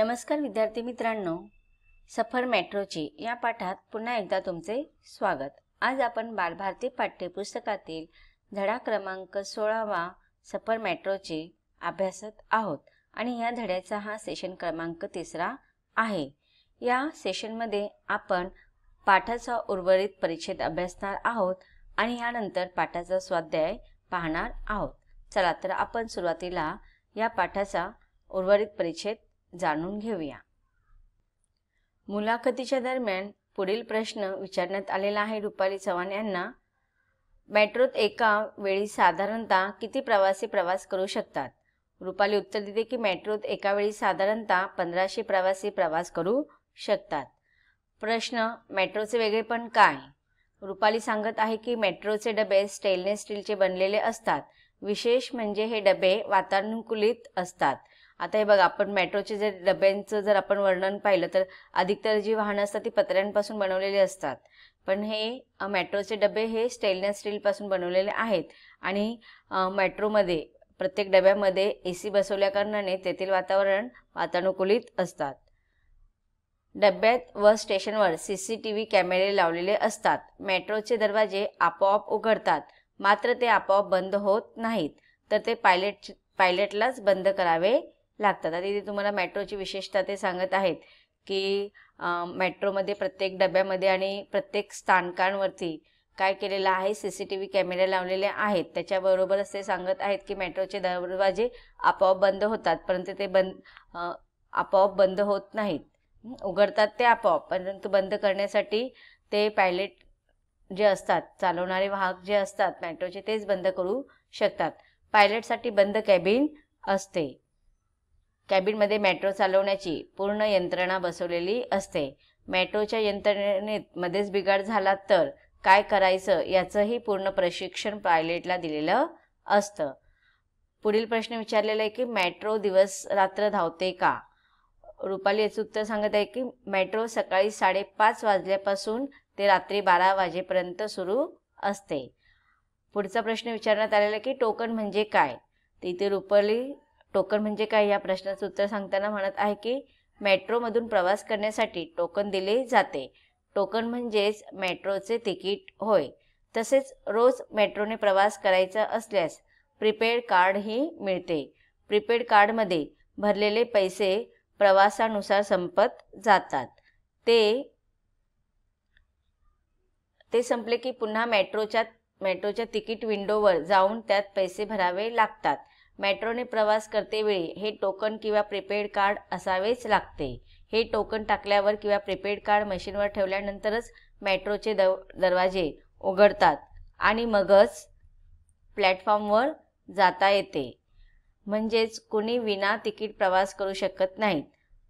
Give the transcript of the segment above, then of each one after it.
नमस्कार विद्यार्थी मित्रांनो, सफर मेट्रोची या पाठात पुन्हा एकदा तुमचे स्वागत। आज आपण बालभारती पाठ्यपुस्तकातील धडा क्रमांक 16वा सफर मेट्रोची अभ्यासत आहोत आणि या धड्याचा हा सेशन क्रमांक 3 आहे। या सेशनमध्ये आपण पाठाचा उर्वरित परिच्छेद अभ्यासणार आहोत आणि यानंतर पाठाचा स्वाध्याय पाहणार आहोत। चला तर आपण सुरुवातीला या पाठाचा उर्वरित परिच्छेद जाणून घेऊया। मुलाखतीच्या दरम्यान पुढील प्रश्न विचारण्यात आलेला आहे रुपाली चव्हाण यांना। मेट्रोत एका वेळी साधारणतः किती प्रवासी प्रवास करू शकतात? रुपाली उत्तर देते की मेट्रोत एका वेळी साधारणतः 1500 प्रवासी प्रवास करू शकतात। प्रश्न, मेट्रोचे वेगळेपण काय? रुपाली सांगत आहे की मेट्रोचे डबे स्टेनलेस स्टीलचे बनलेले असतात। विशेष म्हणजे हे डबे वातानुकूलित असतात। आता हे बघा, आपण मेट्रोचे जर डब्यांचं जर आपण वर्णन पाहिलं तर अधिकतर जी वाहनं असतात ती पत्र्यांपासून बनवलेली असतात, पण हे मेट्रोचे डबे हे स्टेनलेस स्टील पासून बनवलेले आहेत आणि मेट्रोमध्ये प्रत्येक डब्यामध्ये एसी बसवल्या कारणाने तेथील वातावरण वातानुकूलित असतात। डब्यात व स्टेशनवर CCTV कॅमेरे लावलेले असतात। मेट्रोचे दरवाजे आपोआप उघडतात, मात्र ते आपोआप बंद होत नाहीत, तर ते पायलटलाच बंद करावे लागतात। आता इथे तुम्हाला मेट्रोची विशेषता ते सांगत आहेत की मेट्रोमध्ये प्रत्येक डब्यामध्ये आणि प्रत्येक स्थानकांवरती काय केलेलं आहे, CCTV कॅमेरे लावलेले आहेत। त्याच्याबरोबरच ते सांगत आहेत की मेट्रोचे दरवाजे आपोआप बंद होतात, परंतु ते आपोआप बंद होत नाहीत, उघडतात ते आपोआप, परंतु बंद करण्यासाठी ते पायलट जे असतात, चालवणारे वाहक जे असतात मेट्रोचे, तेच बंद करू शकतात। पायलटसाठी बंद कॅबिन असते। कॅबिनमध्ये मेट्रो चालवण्याची पूर्ण यंत्रणा बसवलेली असते। मेट्रोच्या यंत्रणेत मध्येच बिघाड झाला तर काय करायचं याचंही पूर्ण प्रशिक्षण पायलटला दिलेलं असतं। पुढील प्रश्न विचारलेला आहे की मेट्रो दिवस रात्र धावते का? रुपाली याचं उत्तर सांगत आहे की मेट्रो सकाळी 5:30 वाजल्यापासून ते रात्री 12 वाजेपर्यंत सुरू असते। पुढचा प्रश्न विचारण्यात आलेला आहे की टोकन म्हणजे काय? तर इथे रुपाली टोकन म्हणजे काय या प्रश्नाचं उत्तर सांगताना म्हणत आहे की मेट्रोमधून प्रवास करण्यासाठी टोकन दिले जाते। टोकन म्हणजेच मेट्रोचे तिकीट होय। तसेच रोज मेट्रोने प्रवास करायचा असल्यास प्रीपेड कार्डही मिळते। प्रीपेड कार्डमध्ये भरलेले पैसे प्रवासानुसार संपत जातात। ते संपले की पुन्हा मेट्रोच्या तिकीट विंडोवर जाऊन त्यात पैसे भरावे लागतात। मेट्रोने प्रवास करतेवेळी हे टोकन किंवा प्रीपेड कार्ड असावेच लागते। हे टोकन टाकल्यावर किंवा प्रीपेड कार्ड मशीनवर ठेवल्यानंतरच मेट्रोचे दरवाजे उघडतात आणि मगच प्लॅटफॉर्मवर जाता येते। म्हणजेच कुणी विना तिकीट प्रवास करू शकत नाहीत।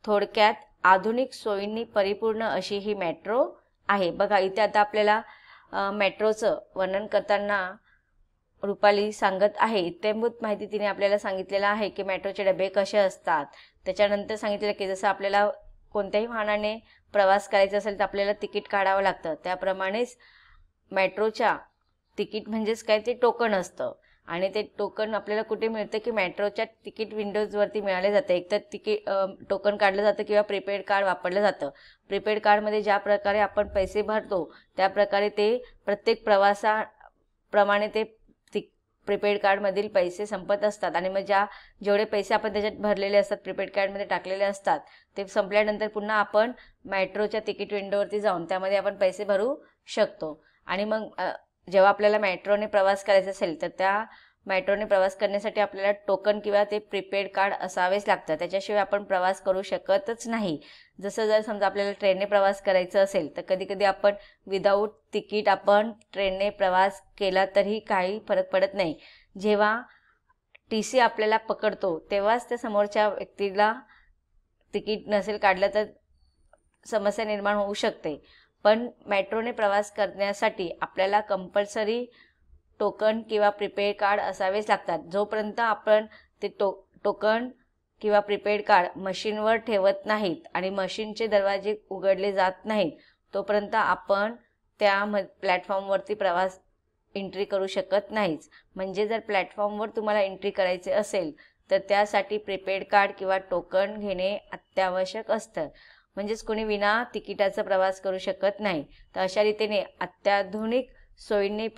थोडक्यात आधुनिक सोयींनी परिपूर्ण अशी ही मेट्रो आहे। बघा, इथे आता आपल्याला मेट्रोचं वर्णन करताना रुपाली सांगत आहे, इत्थंभूत माहिती तिने आपल्याला सांगितलेलं आहे की मेट्रोचे डबे कसे असतात। त्याच्यानंतर सांगितलेलं की जसं आपल्याला कोणत्याही वाहनाने प्रवास करायचा असेल तर आपल्याला तिकीट काढावं लागतं, त्याप्रमाणेच मेट्रोच्या तिकीट म्हणजेच काय, ते टोकन असतं आणि ते टोकन आपल्याला कुठे मिळतं की मेट्रोच्या तिकीट विंडोजवरती मिळाले जातं। एकतर टोकन काढलं जातं किंवा प्रीपेड कार्ड वापरलं जातं। प्रीपेड कार्डमध्ये ज्या प्रकारे आपण पैसे भरतो त्या प्रकारे ते प्रत्येक प्रवासाप्रमाणे ते प्रीपेड कार्डमधील पैसे संपत असतात आणि मग जेवढे पैसे आपण त्याच्यात भरलेले असतात, प्रीपेड कार्डमध्ये टाकलेले असतात, ते संपल्यानंतर पुन्हा आपण मेट्रोच्या तिकीट विंडोवरती जाऊन त्यामध्ये आपण पैसे भरू शकतो। आणि मग जेव्हा आपल्याला मेट्रोने प्रवास करायचा असेल तर त्या मेट्रोने प्रवास करण्यासाठी आपल्याला टोकन किंवा ते प्रीपेड कार्ड असावेच लागतं, त्याच्याशिवाय आपण प्रवास करू शकतच नाही। जसं जर समजा आपल्याला ट्रेनने प्रवास करायचं असेल तर कधी कधी आपण विदाऊट तिकीट आपण ट्रेनने प्रवास केला तरी काही फरक पडत नाही। जेव्हा TC आपल्याला पकडतो तेव्हाच त्या समोरच्या व्यक्तीला तिकीट नसेल काढलं तर समस्या निर्माण होऊ शकते। पण मेट्रोने प्रवास करण्यासाठी आपल्याला कंपल्सरी टोकन किंवा प्रीपेड कार्ड असावेच लागतात। जोपर्यंत आपण ते टोकन किंवा प्रीपेड कार्ड मशीनवर ठेवत नाहीत आणि मशीनचे दरवाजे उघडले जात नाहीत तोपर्यंत आपण त्या प्लॅटफॉर्मवरती एंट्री करू शकत नाहीच। म्हणजे जर प्लॅटफॉर्मवर तुम्हाला एंट्री करायचे असेल तर त्यासाठी प्रीपेड कार्ड किंवा टोकन घेणे अत्यावश्यक असतं. म्हणजेच कोणी विना तिकिटाचा प्रवास करू शकत नाही. तर अशा रीतीने अत्याधुनिक सोयींनी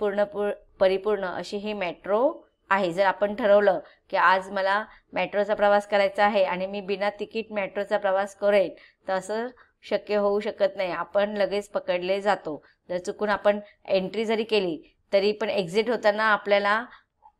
परिपूर्ण अशी ही मेट्रो आहे. जर आपण ठरवलं की आज मला मेट्रोचा प्रवास करायचा आहे आणि मी बिना तिकीट मेट्रोचा प्रवास करेन, तर असं शक्य होऊ शकत नाही. आपण लगेच पकडले जातो. जर चुकून आपण एंट्री जरी केली तरी पण एक्झिट होताना आपल्याला,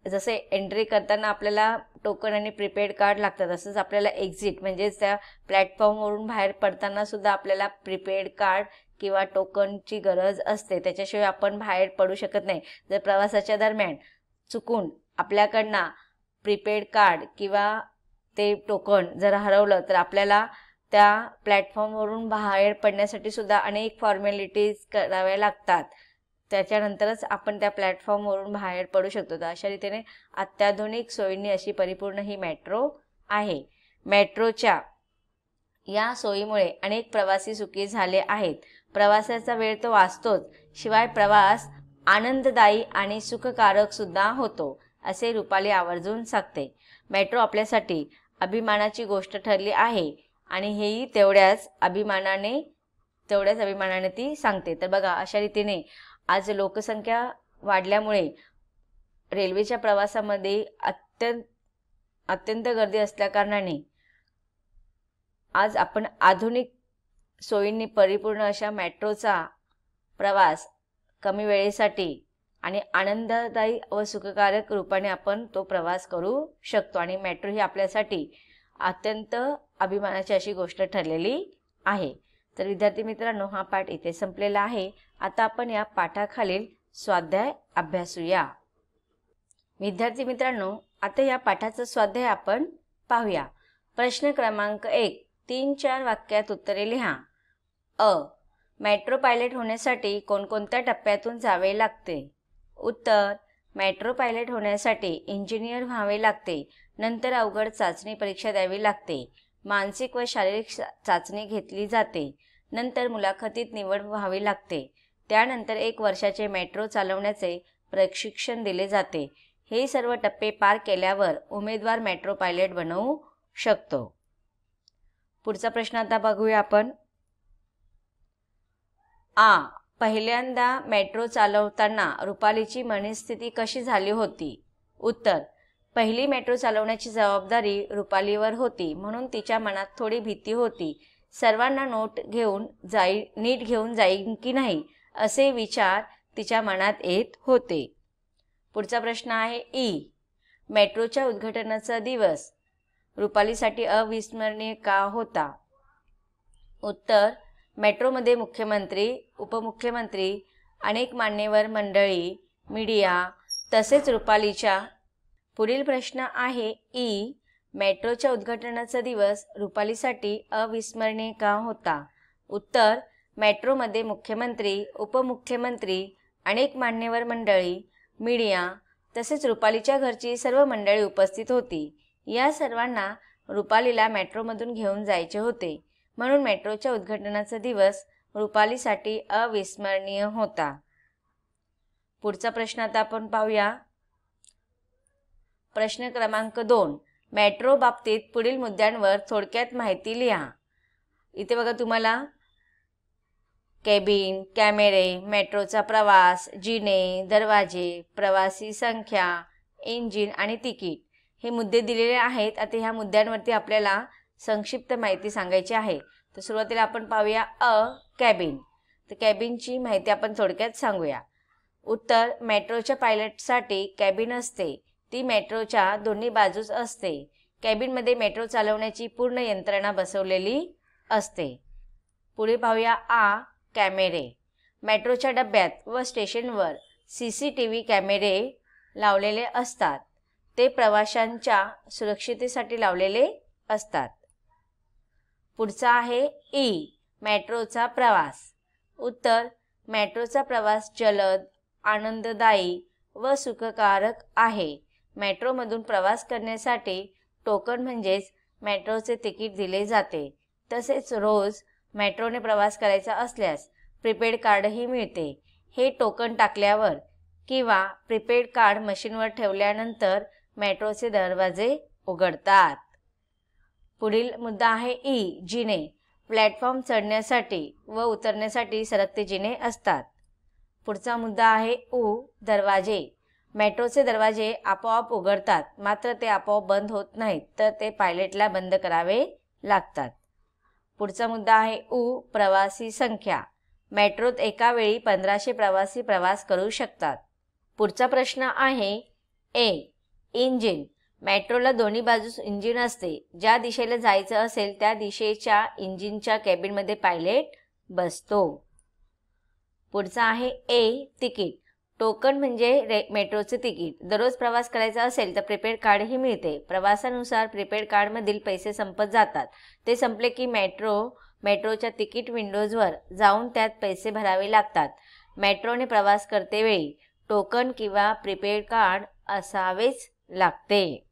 जसे एंट्री करताना आपल्याला टोकन आणि प्रीपेड कार्ड लागतात, तसंच आपल्याला एक्झिट म्हणजेच त्या प्लॅटफॉर्मवरून बाहेर पडताना सुद्धा आपल्याला प्रीपेड कार्ड किंवा टोकनची गरज असते. त्याच्याशिवाय आपण बाहेर पडू शकत नाही. जर प्रवासाच्या दरम्यान चुकून आपल्याकडनं प्रीपेड कार्ड किंवा ते टोकन जर हरवलं तर आपल्याला त्या प्लॅटफॉर्मवरून बाहेर पडण्यासाठी सुद्धा अनेक फॉर्मॅलिटीज कराव्या लागतात. त्याच्यानंतरच आपण त्या प्लॅटफॉर्मवरून बाहेर पडू शकतो. तर अशा रीतीने अत्याधुनिक सोयींनी अशी परिपूर्ण ही मेट्रो आहे. मेट्रोच्या या सोयीमुळे अनेक प्रवासी सुखी झाले आहेत. प्रवासाचा वेळ तो वाचतोच, शिवाय प्रवास आनंददायी आणि सुखकारक सुद्धा होतो, असे रुपाली आवर्जून सांगते. मेट्रो आपल्यासाठी अभिमानाची गोष्ट ठरली आहे आणि हेही तेवढ्याच अभिमानाने ती सांगते. तर बघा, अशा रीतीने आज लोकसंख्या वाढल्यामुळे रेल्वेच्या प्रवासामध्ये अत्यंत गर्दी असल्याकारणाने आज आपण आधुनिक सोयींनी परिपूर्ण अशा मेट्रोचा प्रवास कमी वेळेसाठी आणि आनंददायी व सुखकारक रूपाने आपण तो प्रवास करू शकतो. आणि मेट्रो ही आपल्यासाठी अत्यंत अभिमानाची अशी गोष्ट ठरलेली आहे. तर विद्यार्थी मित्रांनो, हा पाठ इथे संपलेला आहे. आता आपण या पाठाखालील स्वाध्याय अभ्यासूया. विद्यार्थी मित्रांनो, आता या पाठाचा स्वाध्याय आपण पाहूया. प्रश्न क्रमांक 1, 3-4 वाक्यात उत्तरे लिहा. मेट्रो पायलट होण्यासाठी कोणकोणत्या टप्प्यातून जावे लागते? उत्तर: मेट्रो पायलट होण्यासाठी इंजिनियर व्हावे लागते. नंतर अवघड चाचणी परीक्षा द्यावी लागते. मानसिक व शारीरिक चाचणी घेतली जाते. नंतर मुलाखतीत निवड व्हावी लागते. त्यानंतर 1 वर्षाचे मेट्रो चालवण्याचे प्रशिक्षण दिले जाते. हे सर्व टप्पे पार केल्यावर उमेदवार मेट्रो पायलट बनवू शकतो. पुढचा प्रश्न आता बघूया आपण. पहिल्यांदा मेट्रो चालवताना रुपालीची मनस्थिती कशी झाली होती? उत्तर: पहिली मेट्रो चालवण्याची जबाबदारी रुपालीवर होती, म्हणून तिच्या मनात थोडी भीती होती. सर्वांना नीट घेऊन जाईन की नाही असे विचार तिच्या मनात येत होते. पुढचा प्रश्न आहे मेट्रोच्या उद्घाटनाचा दिवस रुपालीसाठी अविस्मरणीय का होता? उत्तर: मेट्रोमध्ये मुख्यमंत्री, उपमुख्यमंत्री, अनेक मान्यवर मंडळी, मीडिया तसेच रुपालीच्या. पुढील प्रश्न आहे मेट्रोच्या उद्घाटनाचा दिवस रुपालीसाठी अविस्मरणीय का होता? उत्तर: मेट्रोमध्ये मुख्यमंत्री, उपमुख्यमंत्री, अनेक मान्यवर मंडळी, मीडिया तसेच रुपालीच्या घरची सर्व मंडळी उपस्थित होती. या सर्वांना रुपालीला मेट्रोमधून घेऊन जायचे होते, म्हणून मेट्रोच्या उद्घाटनाचा दिवस रुपालीसाठी अविस्मरणीय होता. पुढचा प्रश्न आता आपण पाहूया. प्रश्न क्रमांक 2, मेट्रो बाबतीत पुढील मुद्द्यांवर थोडक्यात माहिती लिहा. इथे बघा तुम्हाला केबिन, कॅमेरे, मेट्रोचा प्रवास, जिने, दरवाजे, प्रवासी संख्या, इंजिन आणि तिकीट हे मुद्दे दिलेले आहेत. आता ह्या मुद्द्यांवरती आपल्याला संक्षिप्त माहिती सांगायची आहे. तर सुरुवातीला आपण पाहूया कॅबिन. तर कॅबिनची माहिती आपण थोडक्यात सांगूया. उत्तर: मेट्रोच्या पायलटसाठी कॅबिन असते. ती मेट्रोच्या दोन्ही बाजूस असते. कॅबिनमध्ये मेट्रो चालवण्याची पूर्ण यंत्रणा बसवलेली असते. पुढे पाहूया कॅमेरे. मेट्रोच्या डब्यात व स्टेशनवर CCTV कॅमेरे लावलेले असतात. ते प्रवाशांच्या सुरक्षितेसाठी लावलेले असतात. पुढचा आहे मेट्रोचा प्रवास. उत्तर: मेट्रोचा प्रवास जलद, आनंददायी व सुखकारक आहे. मेट्रोमधून प्रवास करण्यासाठी टोकन म्हणजेच मेट्रोचे तिकीट दिले जाते. तसेच रोज मेट्रोने प्रवास करायचा असल्यास प्रीपेड कार्डही मिळते. हे टोकन टाकल्यावर किंवा प्रीपेड कार्ड मशीनवर ठेवल्यानंतर मेट्रोचे दरवाजे उघडतात. पुढील मुद्दा आहे ई, जिने. प्लॅटफॉर्म चढण्यासाठी व उतरण्यासाठी सरकते जिने असतात. पुढचा मुद्दा आहे उ, दरवाजे. मेट्रोचे दरवाजे आपोआप उघडतात, मात्र ते आपोआप बंद होत नाहीत, तर ते पायलटला बंद करावे लागतात. पुढचा मुद्दा आहे उ, प्रवासी संख्या. मेट्रोत एका वेळी 1500 प्रवासी प्रवास करू शकतात. पुढचा प्रश्न आहे ए, इंजिन. मेट्रोला दोन्ही बाजूस इंजिन असते. ज्या दिशेला जायचं असेल त्या दिशेच्या इंजिनच्या कॅबिनमध्ये पायलट बसतो. पुढचा आहे ए, तिकीट. टोकन म्हणजे मेट्रोचे तिकीट. दररोज प्रवास करायचा असेल तर प्रीपेड कार्डही मिळते. प्रवासानुसार प्रीपेड कार्डमधील पैसे संपत जातात. ते संपले की मेट्रोच्या तिकीट विंडोजवर जाऊन त्यात पैसे भरावे लागतात. मेट्रोने प्रवास करतेवेळी टोकन किंवा प्रीपेड कार्ड असावेच लागते.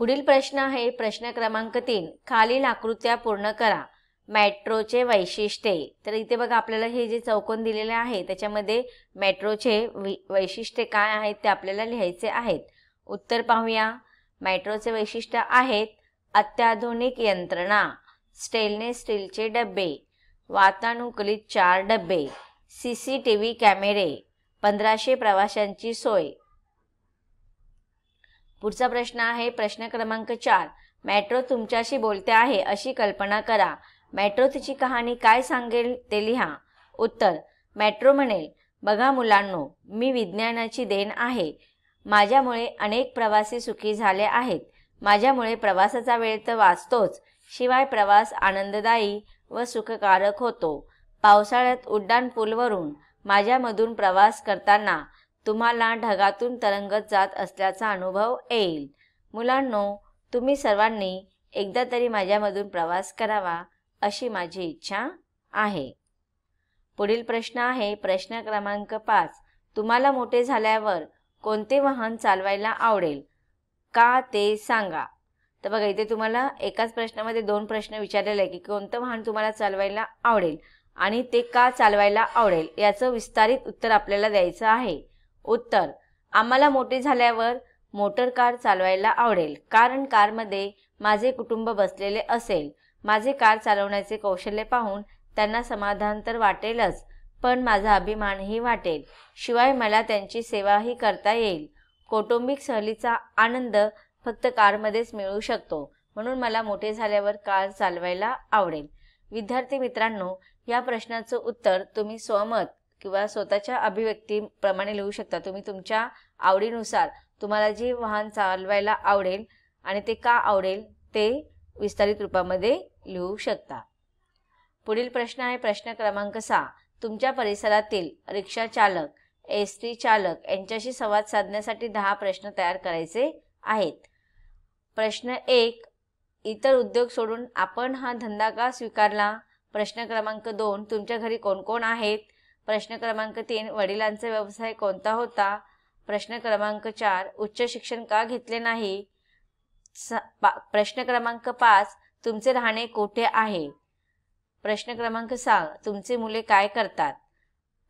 पुढील प्रश्न आहे प्रश्न क्रमांक 3. खालील आकृत्या पूर्ण करा. मेट्रोचे वैशिष्ट्ये. तर इथे बघा आपल्याला हे जे चौकोन दिलेले आहे त्याच्यामध्ये मेट्रोचे वैशिष्ट्ये काय आहेत ते आपल्याला लिहायचे आहेत. उत्तर पाहूया. मेट्रोचे वैशिष्ट्य आहेत अत्याधुनिक यंत्रणा, स्टेनलेस स्टीलचे डबे, वातानुकूलित 4 डबे, CCTV कॅमेरे, 1500 प्रवाशांची सोय. पुढचा प्रश्न आहे प्रश्न क्रमांक 4. मेट्रो तुमच्याशी बोलते आहे अशी कल्पना करा. मेट्रो तिची कहाणी काय सांगेल ते लिहा. उत्तर. मेट्रो म्हणेल, बघा मुलांनो, मी विज्ञानाची देण आहे. माझ्यामुळे अनेक प्रवासी सुखी झाले आहेत. माझ्यामुळे प्रवासाचा वेळ तर वाचतोच, शिवाय प्रवास आनंददायी व सुखकारक होतो. पावसाळ्यात उड्डाण पूलवरून माझ्यामधून प्रवास करताना तुम्हाला ढगातून तरंगत जात असल्याचा अनुभव येईल. मुलांनो, तुम्ही सर्वांनी एकदा तरी माझ्यामधून प्रवास करावा अशी माझी इच्छा आहे. पुढील प्रश्न आहे प्रश्न क्रमांक 5. तुम्हाला मोठे झाल्यावर कोणते वाहन चालवायला आवडेल, का ते सांगा. तर बघा इथे तुम्हाला एकाच प्रश्नामध्ये 2 प्रश्न विचारलेले आहे की कोणतं वाहन तुम्हाला चालवायला आवडेल आणि ते का चालवायला आवडेल याचं विस्तारित उत्तर आपल्याला द्यायचं आहे. उत्तर. आम्हाला मोठे झाल्यावर मोटर कार चालवायला आवडेल, कारण कारमध्ये माझे कुटुंब बसलेले असेल. माझे कार चालवण्याचे कौशल्य पाहून त्यांना समाधान तर वाटेलच, पण माझा अभिमानही वाटेल. शिवाय मला त्यांची सेवाही करता येईल. कौटुंबिक सहलीचा आनंद फक्त कारमध्येच मिळू शकतो, म्हणून मला मोठे झाल्यावर कार चालवायला आवडेल. विद्यार्थी मित्रांनो, या प्रश्नाचं उत्तर तुम्ही स्वमत किंवा स्वतःच्या अभिव्यक्तीप्रमाणे लिहू शकता. तुम्ही तुमच्या आवडीनुसार तुम्हाला जे वाहन चालवायला आवडेल आणि ते का आवडेल ते विस्तारित रूपामध्ये लिहू शकता. पुढील प्रश्न आहे प्रश्न क्रमांक 6. तुमच्या परिसरातील रिक्षा चालक, एसटी चालक यांच्याशी संवाद साधण्यासाठी 10 प्रश्न तयार करायचे आहेत. प्रश्न 1. इतर उद्योग सोडून आपण हा धंदा का स्वीकारला? प्रश्न क्रमांक 2. तुमच्या घरी कोण कोण आहेत? प्रश्न क्रमांक 3. वडिलांचा व्यवसाय कोणता होता? प्रश्न क्रमांक 4. उच्च शिक्षण का घेतले नाही? प्रश्न क्रमांक 5. तुमचे राहणे कोठे आहे? प्रश्न क्रमांक 6. तुमचे मुले काय करतात?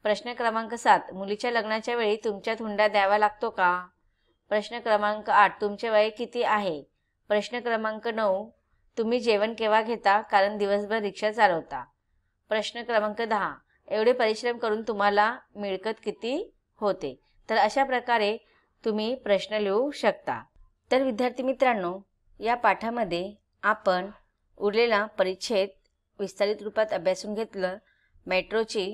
प्रश्न क्रमांक 7. मुलीच्या लग्नाच्या वेळी तुमच्यात हुंडा द्यावा लागतो का? प्रश्न क्रमांक 8. तुमचे वय किती आहे? प्रश्न क्रमांक 9. तुम्ही जेवण केव्हा घेता, कारण दिवसभर रिक्षा चालवता? प्रश्न क्रमांक 10. एवढे परिश्रम करून तुम्हाला मिळकत किती होते? तर अशा प्रकारे तुम्ही प्रश्न लिहू शकता. तर विद्यार्थी मित्रांनो, या पाठामध्ये आपण उरलेला परिच्छेद विस्तारित रूपात अभ्यासून घेतलं. मेट्रोची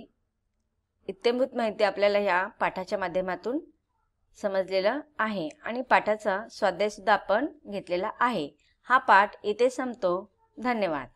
इत्थंभूत माहिती आपल्याला या पाठाच्या माध्यमातून समजलेलं आहे आणि पाठाचा स्वाध्याय सुद्धा आपण घेतलेला आहे. हा पाठ इथे संपतो. धन्यवाद.